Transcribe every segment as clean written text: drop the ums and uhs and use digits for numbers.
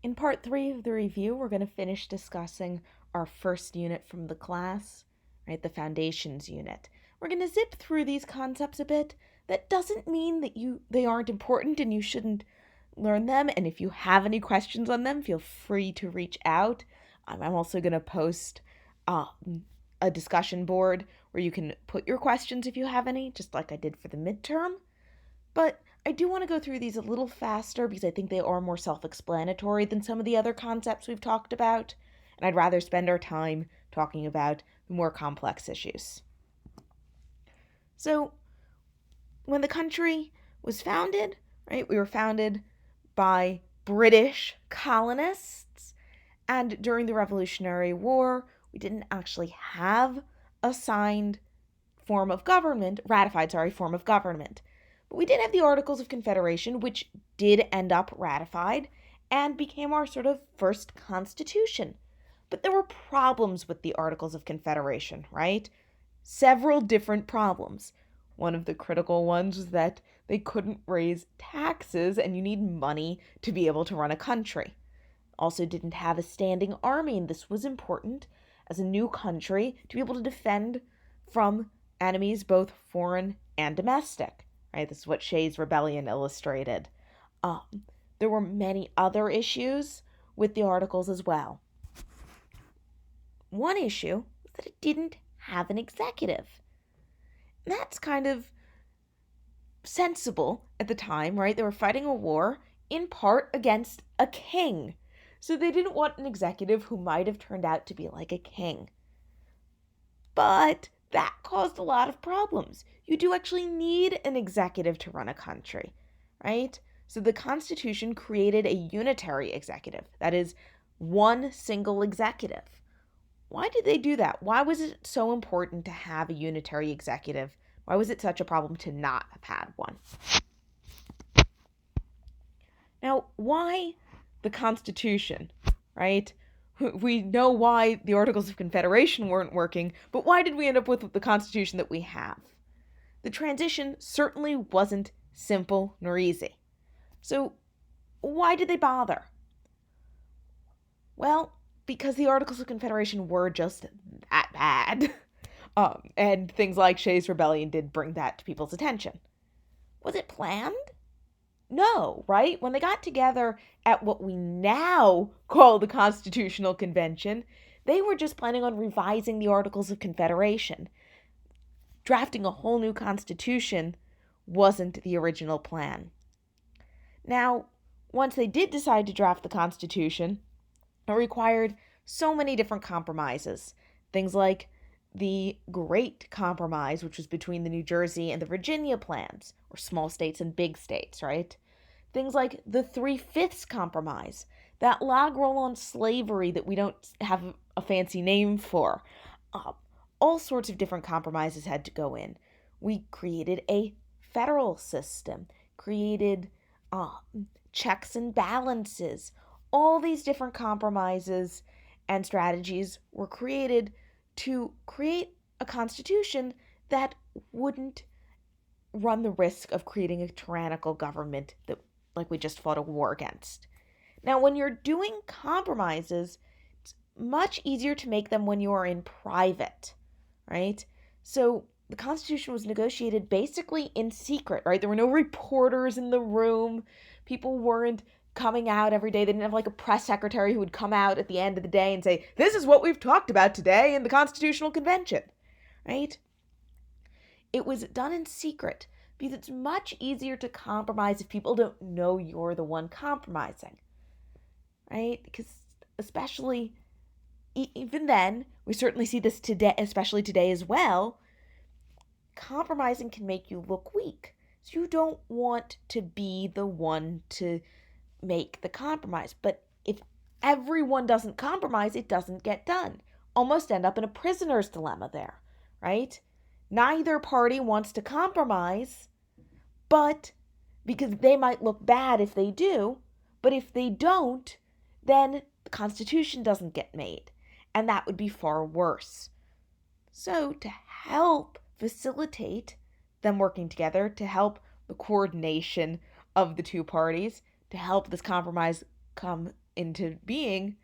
In part 3 of the review, we're going to finish discussing our first unit from the class, right? The foundations unit. We're going to zip through these concepts a bit. That doesn't mean that they aren't important and you shouldn't learn them. And if you have any questions on them, feel free to reach out. I'm also going to post a discussion board where you can put your questions if you have any, just like I did for the midterm. But I do want to go through these a little faster because I think they are more self-explanatory than some of the other concepts we've talked about, and I'd rather spend our time talking about the more complex issues. So, when the country was founded, right, we were founded by British colonists, and during the Revolutionary War, we didn't actually have a ratified form of government. But we did have the Articles of Confederation, which did end up ratified and became our sort of first constitution. But there were problems with the Articles of Confederation, right? Several different problems. One of the critical ones was that they couldn't raise taxes, and you need money to be able to run a country. Also didn't have a standing army, and this was important as a new country to be able to defend from enemies, both foreign and domestic. Right, this is what Shays' Rebellion illustrated. There were many other issues with the Articles as well. One issue was that it didn't have an executive. And that's kind of sensible at the time, right? They were fighting a war in part against a king. So they didn't want an executive who might have turned out to be like a king. But that caused a lot of problems. You do actually need an executive to run a country, right? So the Constitution created a unitary executive, that is, one single executive. Why did they do that? Why was it so important to have a unitary executive? Why was it such a problem to not have had one? Now, why the Constitution, right? We know why the Articles of Confederation weren't working, but why did we end up with the Constitution that we have? The transition certainly wasn't simple nor easy. So why did they bother? Well, because the Articles of Confederation were just that bad. And things like Shays' Rebellion did bring that to people's attention. Was it planned? No, right? When they got together at what we now call the Constitutional Convention, they were just planning on revising the Articles of Confederation. Drafting a whole new constitution wasn't the original plan. Now, once they did decide to draft the Constitution, it required so many different compromises. Things like the Great Compromise, which was between the New Jersey and the Virginia plans, or small states and big states, right? Things like the 3/5 Compromise, that log roll on slavery that we don't have a fancy name for. All sorts of different compromises had to go in. We created a federal system, created checks and balances. All these different compromises and strategies were created to create a constitution that wouldn't run the risk of creating a tyrannical government that, like we just fought a war against. Now, when you're doing compromises, it's much easier to make them when you are in private, right? So the Constitution was negotiated basically in secret, right? There were no reporters in the room. People weren't coming out every day. They didn't have like a press secretary who would come out at the end of the day and say, this is what we've talked about today in the Constitutional Convention, right? It was done in secret because it's much easier to compromise if people don't know you're the one compromising, right? Because especially, even then, we certainly see this today, especially today as well, compromising can make you look weak. So you don't want to be the one to make the compromise. But if everyone doesn't compromise, it doesn't get done. Almost end up in a prisoner's dilemma there, right? Neither party wants to compromise, but because they might look bad if they do, but if they don't, then the Constitution doesn't get made, and that would be far worse. So to help facilitate them working together, to help the coordination of the two parties, to help this compromise come into being,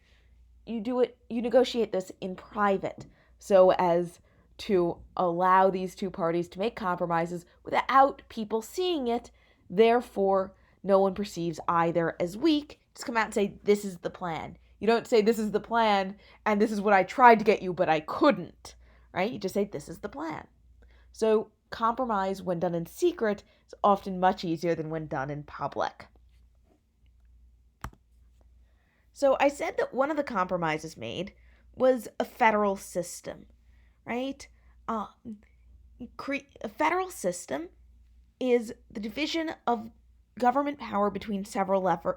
you negotiate this in private so as to allow these two parties to make compromises without people seeing it. Therefore, no one perceives either as weak. Just come out and say, this is the plan. You don't say, this is the plan, and this is what I tried to get you, but I couldn't, right? You just say, this is the plan. So compromise, when done in secret, is often much easier than when done in public. So I said that one of the compromises made was a federal system, right? A federal system is the division of government power between several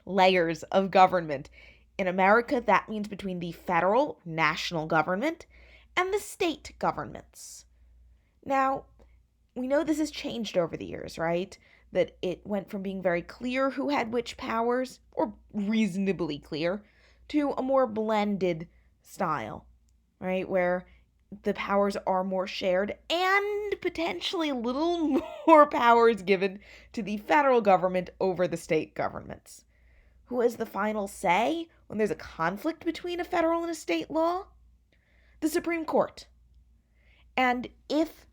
layers of government. In America, that means between the federal, national government and the state governments. Now, we know this has changed over the years, right? That it went from being very clear who had which powers, or reasonably clear, to a more blended style, right? Where the powers are more shared and potentially a little more powers given to the federal government over the state governments. Who has the final say when there's a conflict between a federal and a state law? The Supreme Court. And if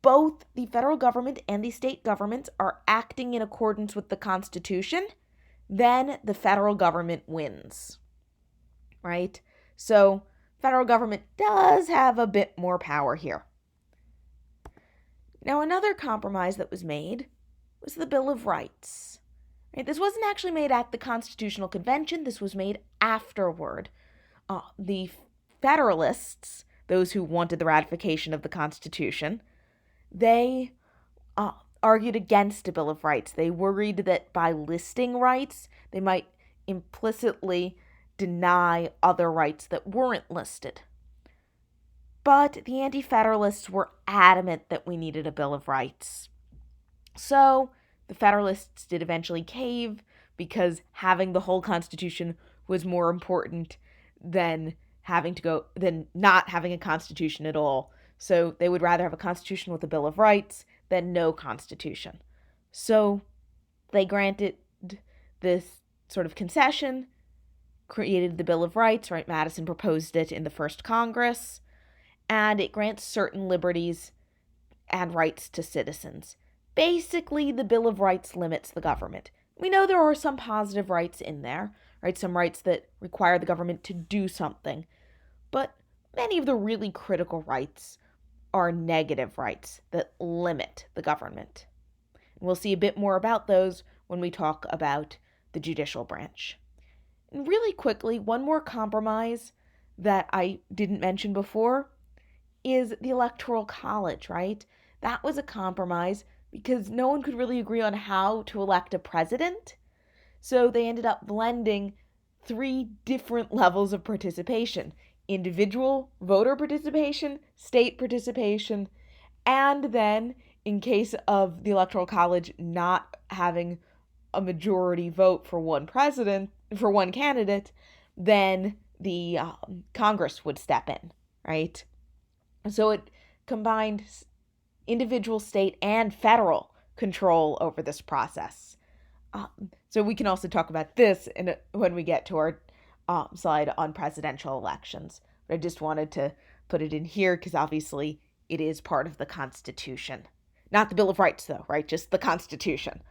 both the federal government and the state governments are acting in accordance with the Constitution, then the federal government wins, right? So federal government does have a bit more power here. Now, another compromise that was made was the Bill of Rights. Right? This wasn't actually made at the Constitutional Convention. This was made afterward. The Federalists, those who wanted the ratification of the Constitution, they argued against a Bill of Rights. They worried that by listing rights, they might implicitly deny other rights that weren't listed. But the Anti-Federalists were adamant that we needed a Bill of Rights. So the Federalists did eventually cave because having the whole Constitution was more important than not having a Constitution at all. So they would rather have a Constitution with a Bill of Rights than no Constitution. So they granted this sort of concession, created the Bill of Rights, right? Madison proposed it in the first Congress, and it grants certain liberties and rights to citizens. Basically, the Bill of Rights limits the government. We know there are some positive rights in there, right? Some rights that require the government to do something. But many of the really critical rights are negative rights that limit the government. And we'll see a bit more about those when we talk about the judicial branch. And really quickly, one more compromise that I didn't mention before is the Electoral College, right? That was a compromise because no one could really agree on how to elect a president. So they ended up blending 3 different levels of participation: individual voter participation, state participation, and then in case of the Electoral College not having a majority vote for one candidate, then the Congress would step in, right? So it combined individual, state, and federal control over this process. So we can also talk about this when we get to our slide on presidential elections. But I just wanted to put it in here because obviously it is part of the Constitution. Not the Bill of Rights, though, right? Just the Constitution.